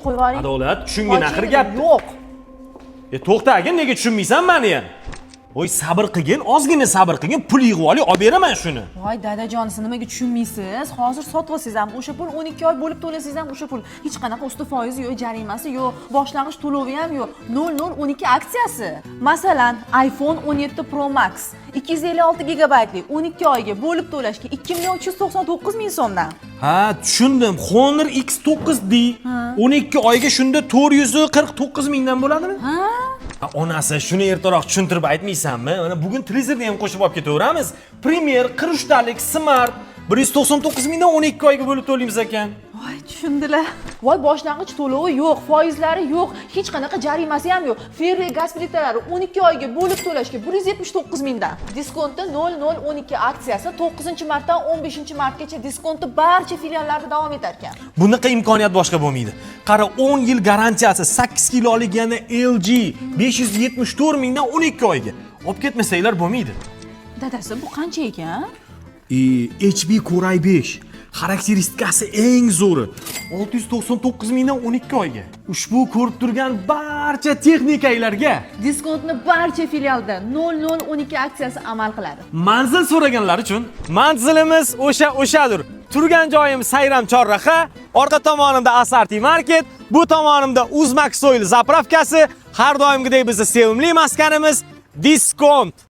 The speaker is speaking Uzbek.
qo'yib yuboring. Adolat, tushungin axir gap. Yo'q. To'xtagin, nega tushunmaysan meni ham? Voy, sabr qilgin, ozgina sabr qilgin, pul yig'ib oling, olib beraman shuni. Voy dadajon, siz nimaga tushunmaysiz? Hozir sotib olsangiz ham o'sha pul, 12 oy bo'lib to'lasangiz ham o'sha pul. Hech qanaqa usti foizi yo'q, jarimasi yo'q, boshlang'ich to'lovi ham yo'q. 0012 aksiyasi. Masalan, iPhone 17 Pro Max 256 gigabaytli 12 oyga bo'lib to'lashga 2 399 ming so'mdan. Ha, tushundim. Honor X9D 12 oyga shunda 449 mingdan bo'ladimi? Ha? Onasi, shuni ertaroq tushuntirib aytmaysanmi? Mana bugun trezerni ham qo'shib olib ketaveramiz. Premier 43 talik Smart 199 mingdan 12 oyga bo'lib to'laymiz ekan. Voy, tushundilar. Voy, boshlang'ich to'lovi yo'q, foizlari yo'q, hech qanaqa jarimasi ham yo'q. Ferri gaz plitalari 12 oyga bo'lib to'lashga 179 mingdan. Diskontda 0012 aksiyasi 9-martdan 15-martgacha diskontda barcha filiallarda davom etar ekan. Bunaqa imkoniyat boshqa bo'lmaydi. Qara, 10 yil garantiyasi, 8 kilolik yana LG 574 mingdan 12 oyga. Olib ketmasanglar bo'lmaydi. Dadasi, bu qancha ekan? HP Core i5 xarakteristikasi eng zo'ri 699 mingdan 12 oyga. Ushbu ko'rib turgan barcha texnikalarga Diskontni barcha filialda 0012 aksiyasi amal qiladi. Manzil so'raganlar uchun manzilimiz o'shadir. Turgan joyim Sayram chorraha, orqa tomonimda Asarti Market, bu tomonimda Uzmax Soil zapravkasi, har doimgidek bizning sevimli maskanimiz Diskont.